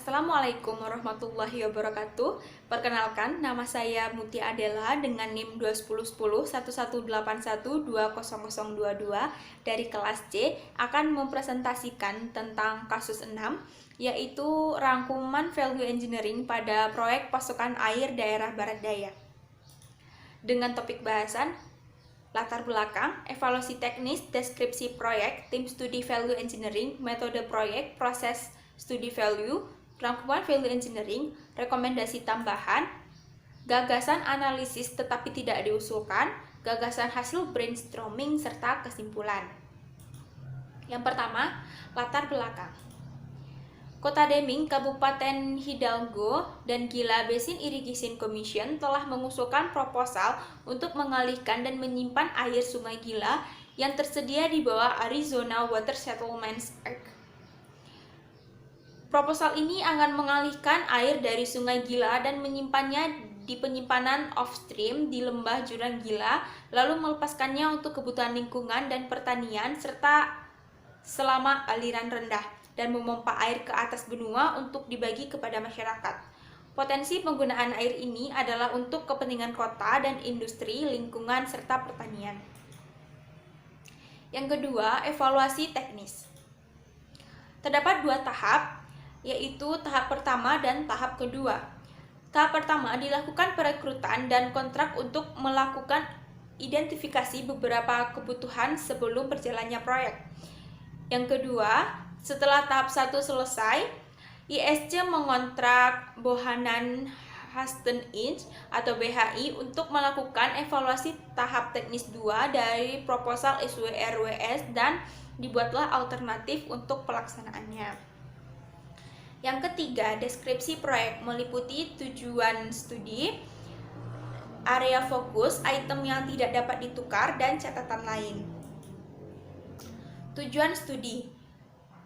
Assalamualaikum warahmatullahi wabarakatuh. Perkenalkan, nama saya Muti Adela dengan NIM 2101181200022 dari kelas C akan mempresentasikan tentang kasus 6, yaitu rangkuman value engineering pada proyek pasokan air daerah Barat Daya. Dengan topik bahasan, latar belakang, evaluasi teknis, deskripsi proyek, tim studi value engineering, metode proyek, proses studi value, rangkuman value engineering, rekomendasi tambahan, gagasan analisis tetapi tidak diusulkan, gagasan hasil brainstorming, serta kesimpulan. Yang pertama, latar belakang. Kota Deming, Kabupaten Hidalgo, dan Gila Basin Irrigation Commission telah mengusulkan proposal untuk mengalihkan dan menyimpan air Sungai Gila yang tersedia di bawah Arizona Water Settlements Act. Proposal ini akan mengalihkan air dari Sungai Gila dan menyimpannya di penyimpanan offstream di lembah Jurang Gila, lalu melepaskannya untuk kebutuhan lingkungan dan pertanian serta selama aliran rendah, dan memompa air ke atas benua untuk dibagi kepada masyarakat. Potensi penggunaan air ini adalah untuk kepentingan kota dan industri, lingkungan, serta pertanian. Yang kedua, evaluasi teknis. Terdapat dua tahap, yaitu tahap pertama dan tahap kedua. Tahap pertama dilakukan perekrutan dan kontrak untuk melakukan identifikasi beberapa kebutuhan sebelum berjalannya proyek. Yang kedua, setelah tahap 1 selesai, ISC mengontrak Bohannan Huston Inc. atau BHI untuk melakukan evaluasi tahap teknis 2 dari proposal SWRWS dan dibuatlah alternatif untuk pelaksanaannya. Yang ketiga, deskripsi proyek meliputi tujuan studi, area fokus, item yang tidak dapat ditukar, dan catatan lain. Tujuan studi.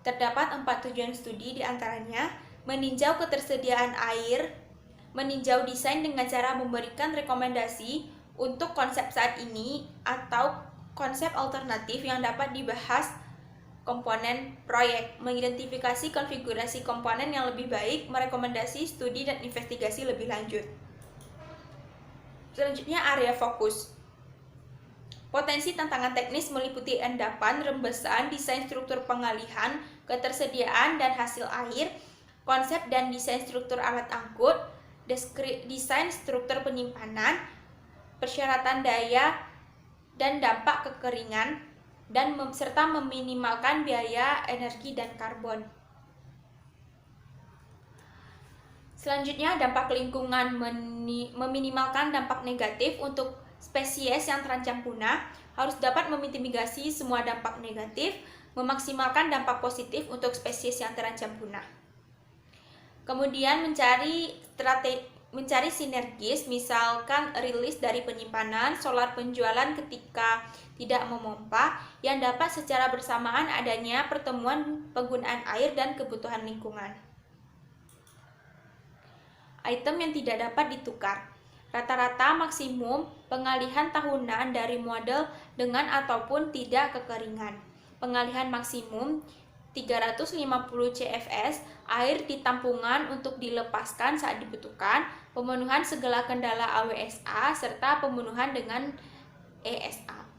Terdapat 4 tujuan studi, diantaranya meninjau ketersediaan air, meninjau desain dengan cara memberikan rekomendasi untuk konsep saat ini atau konsep alternatif yang dapat dibahas komponen proyek, mengidentifikasi konfigurasi komponen yang lebih baik, merekomendasi studi dan investigasi lebih lanjut. Selanjutnya, area fokus. Potensi tantangan teknis meliputi endapan, rembesan, desain struktur pengalihan, ketersediaan dan hasil air, konsep dan desain struktur alat angkut, desain struktur penyimpanan, persyaratan daya dan dampak kekeringan, dan serta meminimalkan biaya energi dan karbon. Selanjutnya, dampak lingkungan. Meminimalkan dampak negatif untuk spesies yang terancam punah, harus dapat memitigasi semua dampak negatif, memaksimalkan dampak positif untuk spesies yang terancam punah. Kemudian mencari sinergis, misalkan rilis dari penyimpanan, solar penjualan ketika tidak memompa, yang dapat secara bersamaan adanya pertemuan penggunaan air dan kebutuhan lingkungan. Item yang tidak dapat ditukar. Rata-rata maksimum pengalihan tahunan dari model dengan ataupun tidak kekeringan. Pengalihan maksimum 350 CFS, air di tampungan untuk dilepaskan saat dibutuhkan, pemenuhan segala kendala AWSA, serta pemenuhan dengan ESA.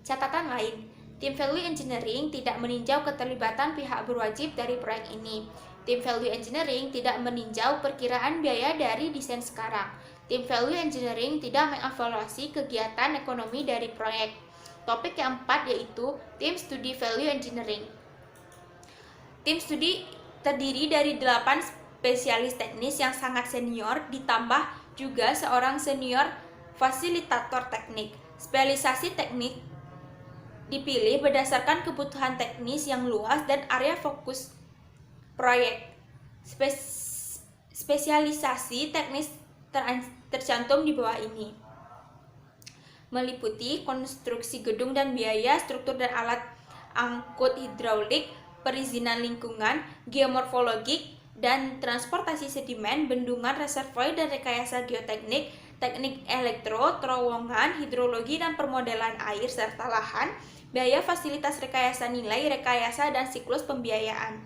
Catatan lain, tim value engineering tidak meninjau keterlibatan pihak berwajib dari proyek ini. Tim value engineering tidak meninjau perkiraan biaya dari desain sekarang. Tim value engineering tidak mengevaluasi kegiatan ekonomi dari proyek. Topik yang keempat yaitu tim studi value engineering. Tim studi terdiri dari 8 spesialis teknis yang sangat senior, ditambah juga seorang senior fasilitator teknik. Spesialisasi teknik dipilih berdasarkan kebutuhan teknis yang luas dan area fokus proyek. Spesialisasi teknis tercantum di bawah ini. Meliputi konstruksi gedung dan biaya, struktur dan alat angkut hidraulik, perizinan lingkungan, geomorfologik dan transportasi sedimen, bendungan, reservoir dan rekayasa geoteknik, teknik elektro, terowongan, hidrologi dan permodelan air serta lahan, biaya fasilitas rekayasa nilai, rekayasa dan siklus pembiayaan.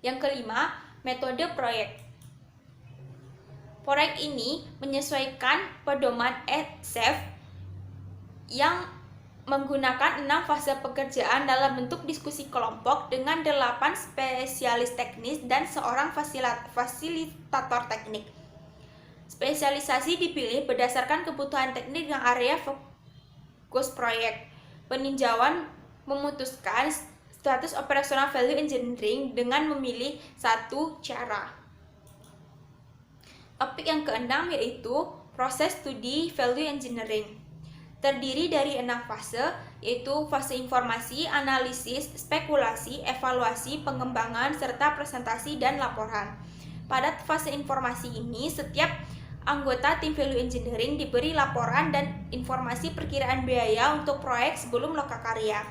Yang kelima, metode proyek. Proyek ini menyesuaikan pedoman EDSEF yang menggunakan 6 fase pekerjaan dalam bentuk diskusi kelompok dengan 8 spesialis teknis dan seorang fasilitator teknik. Spesialisasi dipilih berdasarkan kebutuhan teknik dan area fokus proyek. Peninjauan memutuskan status operasional value engineering dengan memilih satu cara. Topik yang keenam yaitu proses studi value engineering. Terdiri dari 6 fase, yaitu fase informasi, analisis, spekulasi, evaluasi, pengembangan, serta presentasi dan laporan. Pada fase informasi ini, setiap anggota tim value engineering diberi laporan dan informasi perkiraan biaya untuk proyek sebelum lokakarya.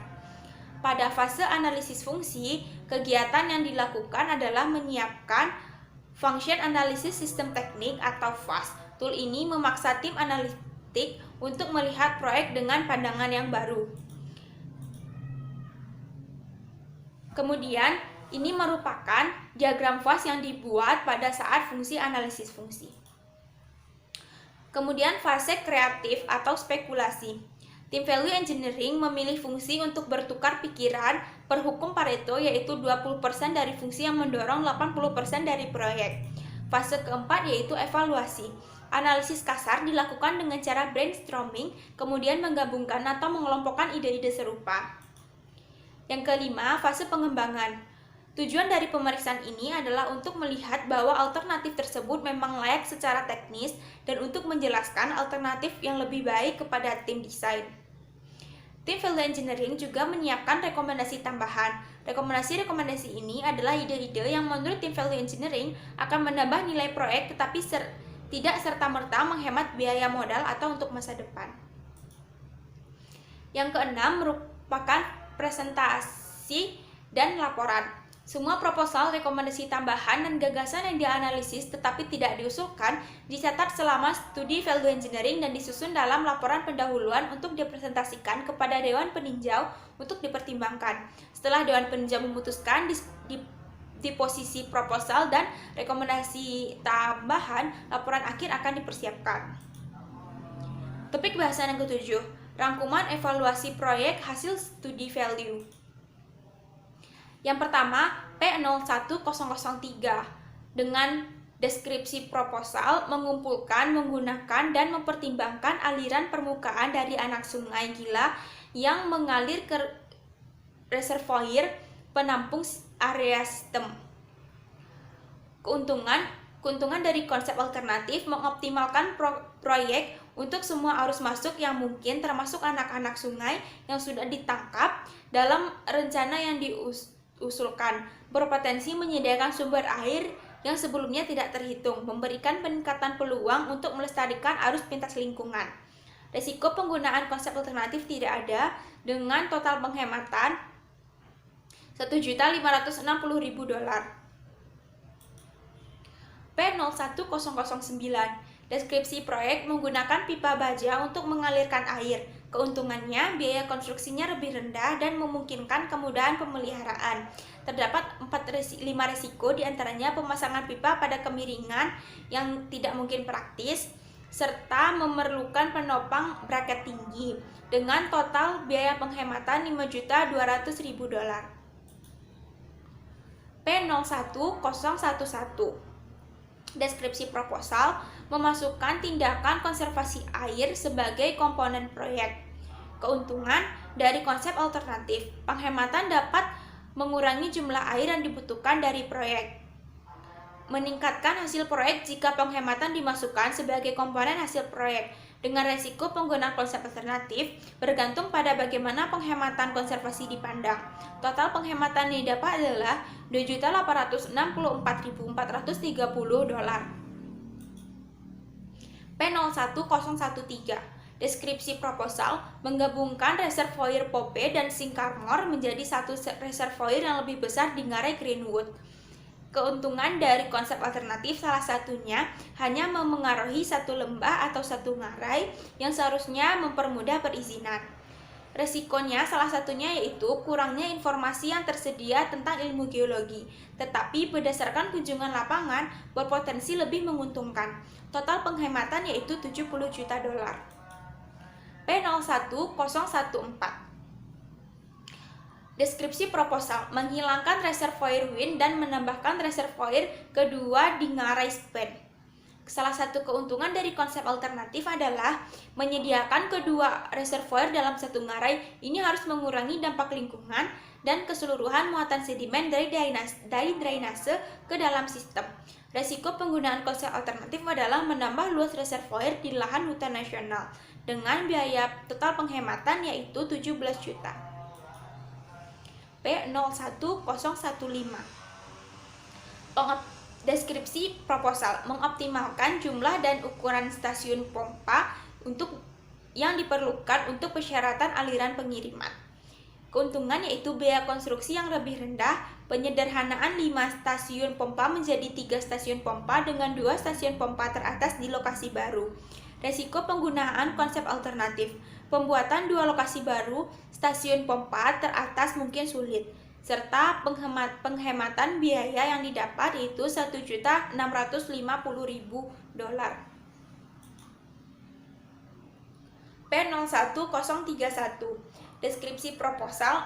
Pada fase analisis fungsi, kegiatan yang dilakukan adalah menyiapkan Function Analysis System Teknik atau FAS. Tool ini memaksa tim analitik untuk melihat proyek dengan pandangan yang baru. Kemudian, ini merupakan diagram FAS yang dibuat pada saat fungsi analisis fungsi. Kemudian, fase kreatif atau spekulasi. Tim value engineering memilih fungsi untuk bertukar pikiran per hukum Pareto, yaitu 20% dari fungsi yang mendorong 80% dari proyek. Fase keempat yaitu evaluasi. Analisis kasar dilakukan dengan cara brainstorming, kemudian menggabungkan atau mengelompokkan ide-ide serupa. Yang kelima, fase pengembangan. Tujuan dari pemeriksaan ini adalah untuk melihat bahwa alternatif tersebut memang layak secara teknis dan untuk menjelaskan alternatif yang lebih baik kepada tim desain. Tim value engineering juga menyiapkan rekomendasi tambahan. Rekomendasi ini adalah ide-ide yang menurut tim value engineering akan menambah nilai proyek tetapi tidak serta-merta menghemat biaya modal atau untuk masa depan. Yang keenam merupakan presentasi dan laporan. Semua proposal, rekomendasi tambahan, dan gagasan yang dianalisis tetapi tidak diusulkan dicatat selama studi value engineering dan disusun dalam laporan pendahuluan untuk dipresentasikan kepada Dewan Peninjau untuk dipertimbangkan. Setelah Dewan Peninjau memutuskan di posisi proposal dan rekomendasi tambahan, laporan akhir akan dipersiapkan. Topik bahasan yang ketujuh, rangkuman evaluasi proyek hasil studi value. Yang pertama, P01003 dengan deskripsi proposal mengumpulkan, menggunakan, dan mempertimbangkan aliran permukaan dari anak sungai Gila yang mengalir ke reservoir penampung area sistem. Keuntungan dari konsep alternatif mengoptimalkan proyek untuk semua arus masuk yang mungkin, termasuk anak-anak sungai yang sudah ditangkap dalam rencana yang diusulkan, berpotensi menyediakan sumber air yang sebelumnya tidak terhitung, memberikan peningkatan peluang untuk melestarikan arus lintas lingkungan. Risiko penggunaan konsep alternatif tidak ada dengan total penghematan $1.560.000. P01009 deskripsi proyek menggunakan pipa baja untuk mengalirkan air. Keuntungannya, biaya konstruksinya lebih rendah dan memungkinkan kemudahan pemeliharaan. Terdapat 5 risiko, diantaranya pemasangan pipa pada kemiringan yang tidak mungkin praktis, serta memerlukan penopang braket tinggi, dengan total biaya penghematan $5.200.000. P01011 deskripsi proposal memasukkan tindakan konservasi air sebagai komponen proyek. Keuntungan dari konsep alternatif, penghematan dapat mengurangi jumlah air yang dibutuhkan dari proyek. Meningkatkan hasil proyek jika penghematan dimasukkan sebagai komponen hasil proyek. Dengan resiko penggunaan konsep alternatif bergantung pada bagaimana penghematan konservasi dipandang. Total penghematan yang didapat adalah $2.864.430. P01013 deskripsi proposal menggabungkan reservoir Pope dan Sincarmore menjadi satu reservoir yang lebih besar di Ngarai Greenwood. Keuntungan dari konsep alternatif salah satunya hanya memengaruhi satu lembah atau satu ngarai yang seharusnya mempermudah perizinan. Resikonya salah satunya yaitu kurangnya informasi yang tersedia tentang ilmu geologi, tetapi berdasarkan kunjungan lapangan berpotensi lebih menguntungkan. Total penghematan yaitu 70 juta dolar. P01014. Deskripsi proposal menghilangkan reservoir wind dan menambahkan reservoir kedua di ngarai span. Salah satu keuntungan dari konsep alternatif adalah menyediakan kedua reservoir dalam satu ngarai. Ini harus mengurangi dampak lingkungan dan keseluruhan muatan sedimen dari drainase ke dalam sistem. Resiko penggunaan konsep alternatif adalah menambah luas reservoir di lahan hutan nasional dengan biaya total penghematan yaitu 17 juta. P01015. Deskripsi proposal mengoptimalkan jumlah dan ukuran stasiun pompa untuk yang diperlukan untuk persyaratan aliran pengiriman. Keuntungan yaitu biaya konstruksi yang lebih rendah, penyederhanaan 5 stasiun pompa menjadi 3 stasiun pompa dengan 2 stasiun pompa teratas di lokasi baru. Resiko penggunaan konsep alternatif. Pembuatan 2 lokasi baru stasiun pompa teratas mungkin sulit, serta penghematan biaya yang didapat yaitu 1.650.000 dolar. P01031. Deskripsi proposal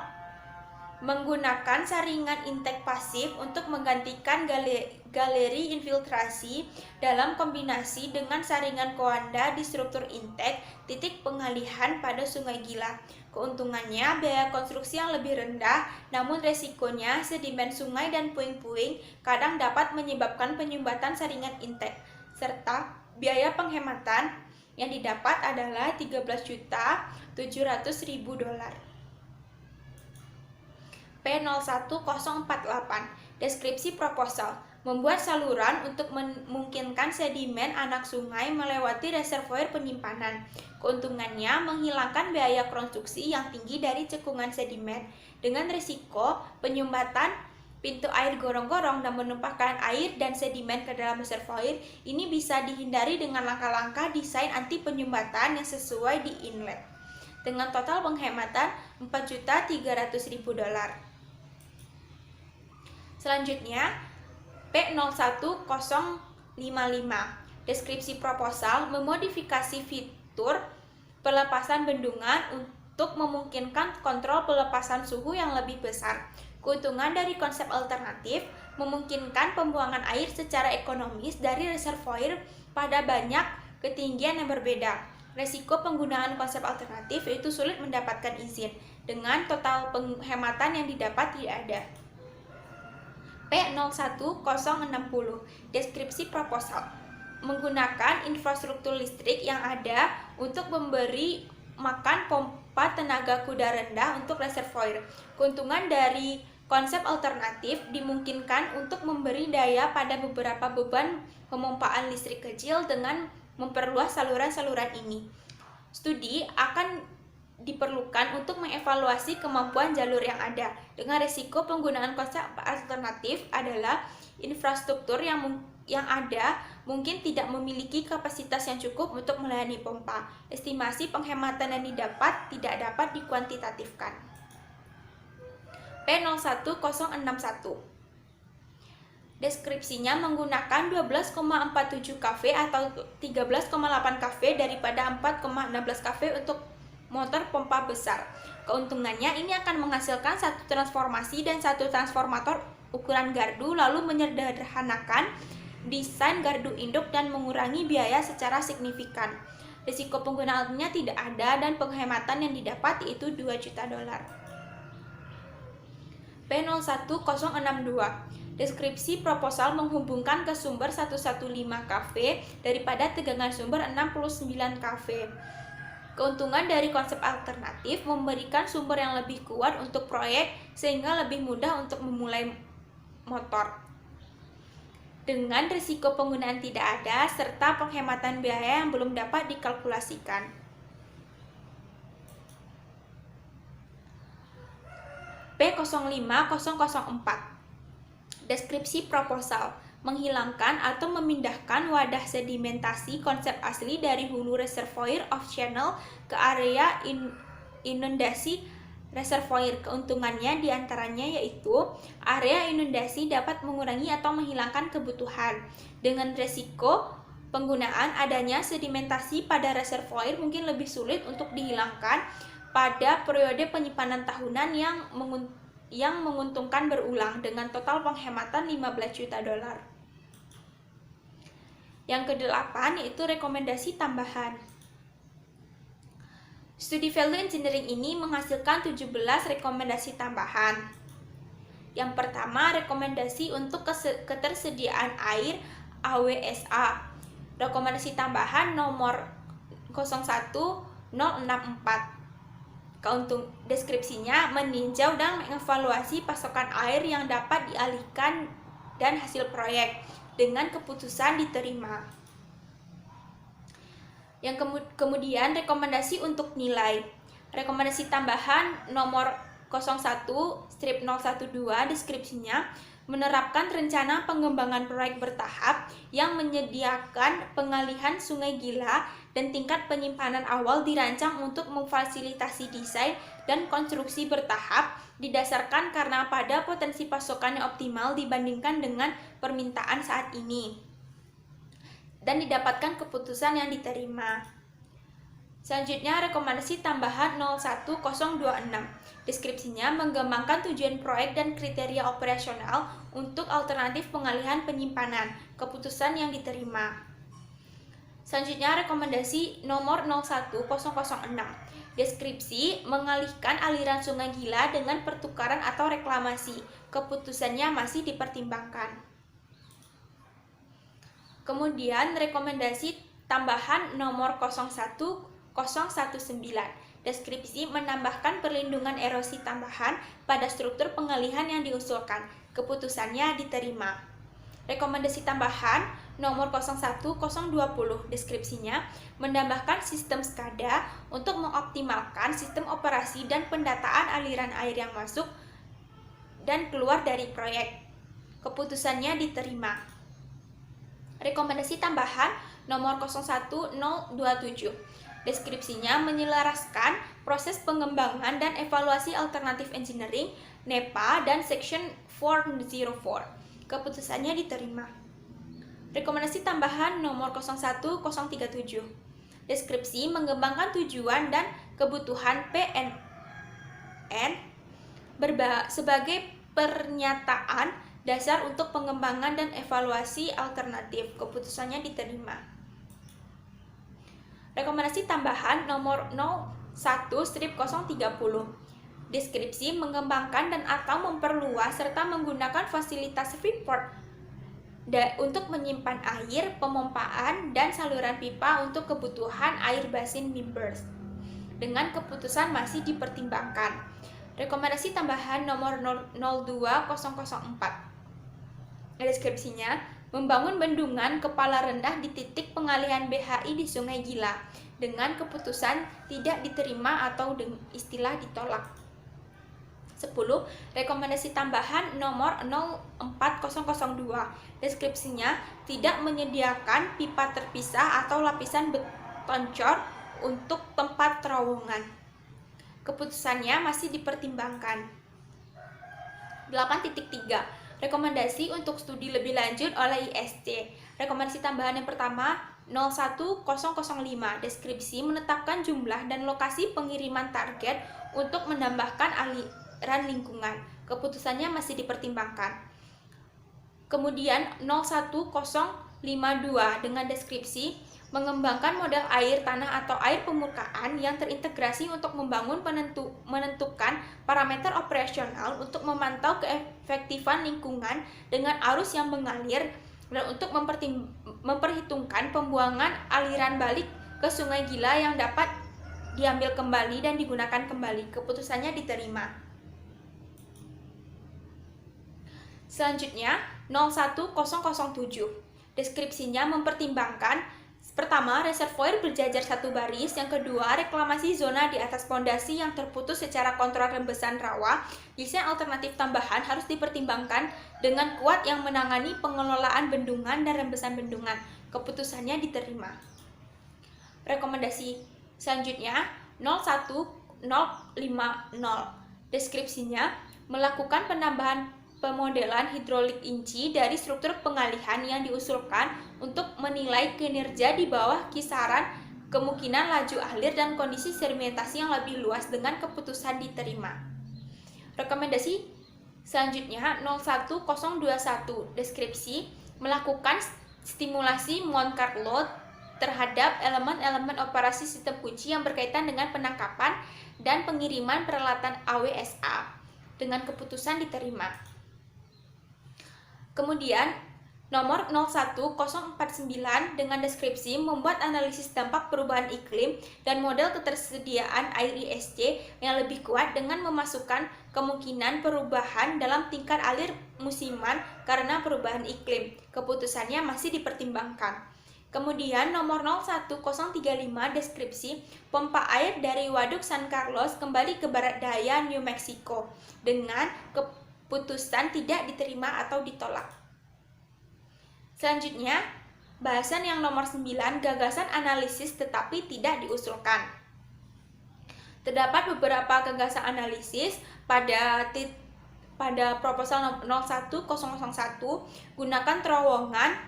menggunakan saringan intake pasif untuk menggantikan galeri infiltrasi dalam kombinasi dengan saringan koanda di struktur intake titik pengalihan pada Sungai Gila. Keuntungannya biaya konstruksi yang lebih rendah, namun resikonya sedimen sungai dan puing-puing kadang dapat menyebabkan penyumbatan saringan intake, serta biaya penghematan yang didapat adalah 13.700.000 dolar. P01048. Deskripsi proposal membuat saluran untuk memungkinkan sedimen anak sungai melewati reservoir penyimpanan. Keuntungannya menghilangkan biaya konstruksi yang tinggi dari cekungan sedimen dengan risiko penyumbatan pintu air gorong-gorong dan menumpahkan air dan sedimen ke dalam reservoir. Ini bisa dihindari dengan langkah-langkah desain anti penyumbatan yang sesuai di inlet dengan total penghematan 4.300.000 dolar. Selanjutnya P01055. Deskripsi proposal memodifikasi fitur pelepasan bendungan untuk memungkinkan kontrol pelepasan suhu yang lebih besar. Keuntungan dari konsep alternatif memungkinkan pembuangan air secara ekonomis dari reservoir pada banyak ketinggian yang berbeda. Resiko penggunaan konsep alternatif yaitu sulit mendapatkan izin, dengan total penghematan yang didapat tidak ada. P01060. Deskripsi proposal menggunakan infrastruktur listrik yang ada untuk memberi makan pompa tenaga kuda rendah untuk reservoir. Keuntungan dari konsep alternatif dimungkinkan untuk memberi daya pada beberapa beban pemompaan listrik kecil dengan memperluas saluran-saluran ini. Studi akan diperlukan untuk mengevaluasi kemampuan jalur yang ada. Dengan risiko penggunaan konsep alternatif adalah infrastruktur yang ada mungkin tidak memiliki kapasitas yang cukup untuk melayani pompa. Estimasi penghematan yang didapat tidak dapat dikuantitatifkan. P01061. Deskripsinya menggunakan 12,47 kV atau 13,8 kV daripada 4,16 kV untuk motor pompa besar. Keuntungannya ini akan menghasilkan satu transformasi dan satu transformator ukuran gardu, lalu menyederhanakan desain gardu induk dan mengurangi biaya secara signifikan. Risiko penggunaannya tidak ada dan penghematan yang didapat yaitu 2 juta dolar. P01062. Deskripsi proposal menghubungkan ke sumber 115 kV daripada tegangan sumber 69 kV. Keuntungan dari konsep alternatif memberikan sumber yang lebih kuat untuk proyek sehingga lebih mudah untuk memulai motor. Dengan risiko penggunaan tidak ada serta penghematan biaya yang belum dapat dikalkulasikan. P05004. Deskripsi proposal menghilangkan atau memindahkan wadah sedimentasi konsep asli dari hulu reservoir off channel ke area inundasi reservoir. Keuntungannya diantaranya yaitu area inundasi dapat mengurangi atau menghilangkan kebutuhan. Dengan resiko penggunaan adanya sedimentasi pada reservoir mungkin lebih sulit untuk dihilangkan pada periode penyimpanan tahunan yang menguntungkan berulang dengan total penghematan 15 juta dolar. Yang kedelapan yaitu rekomendasi tambahan. Studi value engineering ini menghasilkan 17 rekomendasi tambahan. Yang pertama, rekomendasi untuk ketersediaan air AWSA. Rekomendasi tambahan nomor 01064. Deskripsinya meninjau dan mengevaluasi pasokan air yang dapat dialihkan dan hasil proyek dengan keputusan diterima. Yang kemudian rekomendasi untuk nilai. Rekomendasi tambahan nomor 01/012 deskripsinya menerapkan rencana pengembangan proyek bertahap yang menyediakan pengalihan Sungai Gila dan tingkat penyimpanan awal dirancang untuk memfasilitasi desain dan konstruksi bertahap didasarkan karena pada potensi pasokan yang optimal dibandingkan dengan permintaan saat ini dan didapatkan keputusan yang diterima. Selanjutnya rekomendasi tambahan 01026. Deskripsinya mengembangkan tujuan proyek dan kriteria operasional untuk alternatif pengalihan penyimpanan. Keputusan yang diterima. Selanjutnya rekomendasi nomor 01006. Deskripsi mengalihkan aliran Sungai Gila dengan pertukaran atau reklamasi. Keputusannya masih dipertimbangkan. Kemudian rekomendasi tambahan nomor 01019. Deskripsi menambahkan perlindungan erosi tambahan pada struktur pengalihan yang diusulkan. Keputusannya diterima. Rekomendasi tambahan nomor 01020. Deskripsinya menambahkan sistem SCADA untuk mengoptimalkan sistem operasi dan pendataan aliran air yang masuk dan keluar dari proyek. Keputusannya diterima. Rekomendasi tambahan nomor 01027. Deskripsinya menyelaraskan proses pengembangan dan evaluasi alternatif engineering, NEPA, dan Section 404. Keputusannya diterima. Rekomendasi tambahan nomor 01037. Deskripsi mengembangkan tujuan dan kebutuhan PNN sebagai pernyataan dasar untuk pengembangan dan evaluasi alternatif. Keputusannya diterima. Rekomendasi tambahan nomor 01/030. Deskripsi mengembangkan dan atau memperluas serta menggunakan fasilitas Freeport untuk menyimpan air, pemompaan, dan saluran pipa untuk kebutuhan air basin Mimbers. Dengan keputusan masih dipertimbangkan. Rekomendasi tambahan nomor 02004. Deskripsinya membangun bendungan kepala rendah di titik pengalihan BHI di Sungai Gila dengan keputusan tidak diterima atau istilah ditolak. 10. Rekomendasi tambahan nomor 04002. Deskripsinya tidak menyediakan pipa terpisah atau lapisan beton cor untuk tempat terowongan. Keputusannya masih dipertimbangkan. 8.3. Rekomendasi untuk studi lebih lanjut oleh ISC. Rekomendasi tambahan yang pertama 01005. Deskripsi menetapkan jumlah dan lokasi pengiriman target untuk menambahkan aliran lingkungan. Keputusannya masih dipertimbangkan. Kemudian 01052 dengan deskripsi mengembangkan model air tanah atau air permukaan yang terintegrasi untuk menentukan parameter operasional untuk memantau keefektifan lingkungan dengan arus yang mengalir dan untuk memperhitungkan pembuangan aliran balik ke Sungai Gila yang dapat diambil kembali dan digunakan kembali. Keputusannya diterima. Selanjutnya 01007. Deskripsinya mempertimbangkan pertama, reservoir berjajar satu baris. Yang kedua, reklamasi zona di atas pondasi yang terputus secara kontrol rembesan rawa. Desain alternatif tambahan harus dipertimbangkan dengan kuat yang menangani pengelolaan bendungan dan rembesan bendungan. Keputusannya diterima. Rekomendasi selanjutnya 01 Deskripsinya, melakukan penambahan pemodelan hidrolik inci dari struktur pengalihan yang diusulkan untuk menilai kinerja di bawah kisaran kemungkinan laju alir dan kondisi sedimentasi yang lebih luas dengan keputusan diterima. Rekomendasi selanjutnya 01021. Deskripsi, melakukan stimulasi Monte Carlo terhadap elemen-elemen operasi sistem kunci yang berkaitan dengan penangkapan dan pengiriman peralatan AWSA dengan keputusan diterima. Kemudian nomor 01049 dengan deskripsi membuat analisis dampak perubahan iklim dan model ketersediaan air ISC yang lebih kuat dengan memasukkan kemungkinan perubahan dalam tingkat alir musiman karena perubahan iklim. Keputusannya masih dipertimbangkan. Kemudian nomor 01035 deskripsi pompa air dari Waduk San Carlos kembali ke barat daya New Mexico dengan keputusan tidak diterima atau ditolak. Selanjutnya, bahasan yang nomor 9, gagasan analisis tetapi tidak diusulkan. Terdapat beberapa gagasan analisis pada proposal 01001, gunakan terowongan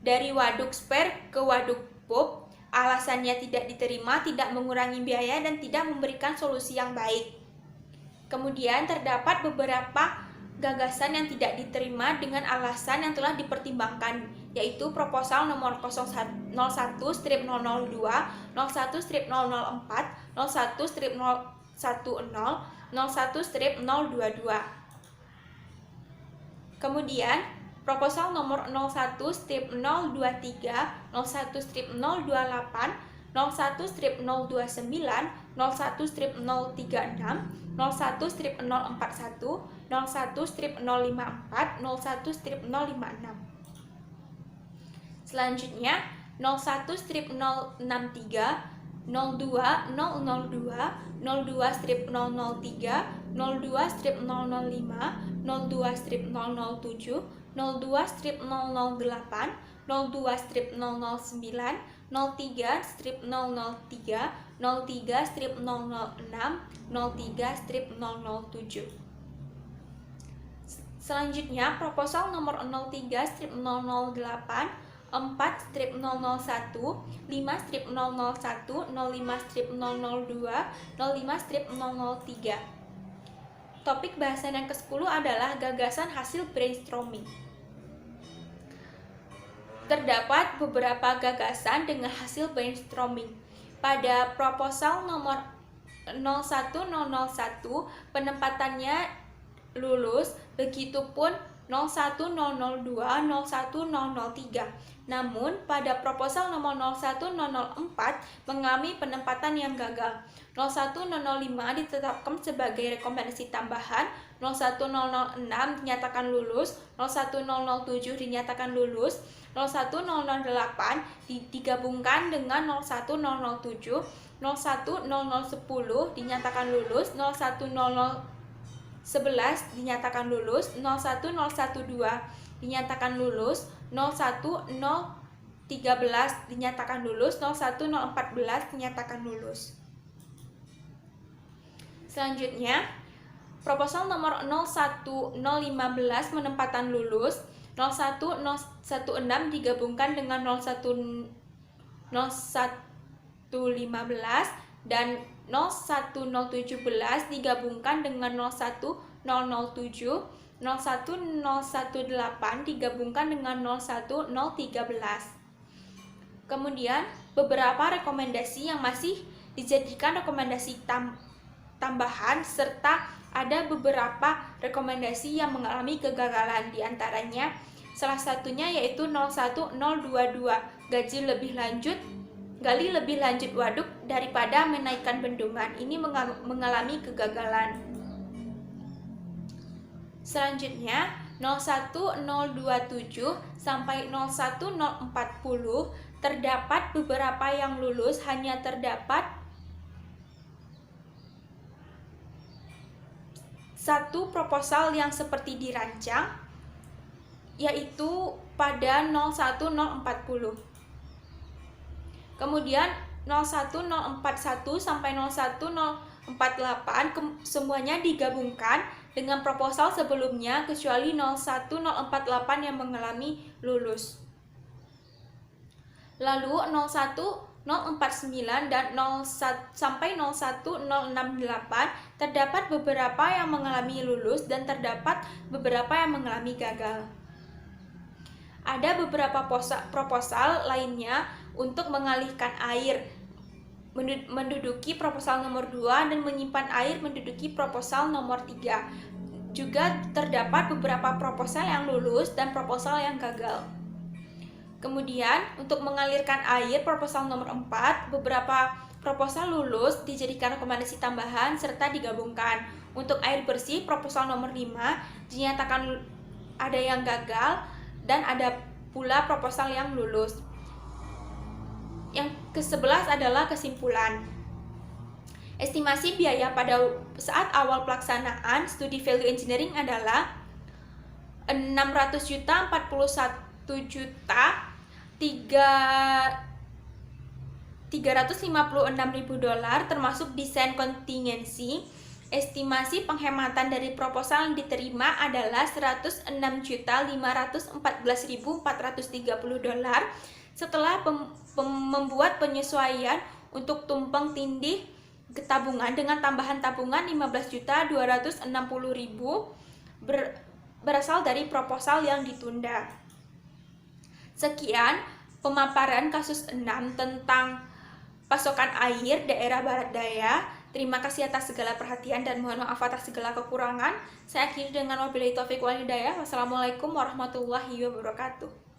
dari Waduk Spare ke Waduk Pop. Alasannya tidak diterima, tidak mengurangi biaya, dan tidak memberikan solusi yang baik. Kemudian terdapat beberapa gagasan yang tidak diterima dengan alasan yang telah dipertimbangkan, yaitu proposal nomor 01-002, 01-004, 01-010, 01-022. Kemudian proposal nomor 01-023, 01-028, 01-029, 01-036, 01-041, 01-054, 01-054, 01-056. Selanjutnya 01-063, 02-002, 02-003, 02-005, 02-007, 02-008, 02-009, 03-003, 03-006, 03-007. Selanjutnya, proposal nomor 03-008, 4-001, 5-001, 05-002, 05-003. Topik bahasan yang ke-10 adalah gagasan hasil brainstorming. Terdapat beberapa gagasan dengan hasil brainstorming. Pada proposal nomor 01001, penempatannya lulus, begitupun 01002, 01003. Namun, pada proposal nomor 01004 mengalami penempatan yang gagal. 01005 ditetapkan sebagai rekomendasi tambahan, 01006 dinyatakan lulus, 01007 dinyatakan lulus, 01008 digabungkan dengan 01007, 01010 dinyatakan lulus, 01011 dinyatakan lulus, 01012 dinyatakan lulus, 01013 dinyatakan lulus, 01014 dinyatakan lulus. Selanjutnya, proposal nomor 01015 penempatan lulus, 01016 digabungkan dengan 01015 dan 01017 digabungkan dengan 01007, 01018 digabungkan dengan 01013. Kemudian beberapa rekomendasi yang masih dijadikan rekomendasi tambahan serta ada beberapa rekomendasi yang mengalami kegagalan, diantaranya salah satunya yaitu 01022, gali lebih lanjut waduk daripada menaikkan bendungan. Ini mengalami kegagalan. Selanjutnya 01027 sampai 01040 terdapat beberapa yang lulus, hanya terdapat satu proposal yang seperti dirancang, yaitu pada 01040. Kemudian 01041 sampai 01048 semuanya digabungkan dengan proposal sebelumnya kecuali 01048 yang mengalami lulus. Lalu 01049 dan 01 sampai 01068 terdapat beberapa yang mengalami lulus dan terdapat beberapa yang mengalami gagal. Ada beberapa proposal lainnya untuk mengalihkan air menduduki proposal nomor 2 dan menyimpan air menduduki proposal nomor 3. Juga terdapat beberapa proposal yang lulus dan proposal yang gagal. Kemudian, untuk mengalirkan air proposal nomor 4, beberapa proposal lulus dijadikan rekomendasi tambahan serta digabungkan. Untuk air bersih proposal nomor 5 dinyatakan ada yang gagal dan ada pula proposal yang lulus. Yang ke-11 adalah kesimpulan. Estimasi biaya pada saat awal pelaksanaan studi value engineering adalah 600 juta, 41 juta, 356.000 dolar termasuk desain kontingensi. Estimasi penghematan dari proposal yang diterima adalah 106.514.430 dolar setelah membuat penyesuaian untuk tumpang tindih tabungan dengan tambahan tabungan 15.260.000 berasal dari proposal yang ditunda. Sekian pemaparan kasus 6 tentang pasokan air daerah Barat Daya. Terima kasih atas segala perhatian dan mohon maaf atas segala kekurangan. Saya akhiri dengan wabillahi taufiq wal hidayah. Wassalamualaikum warahmatullahi wabarakatuh.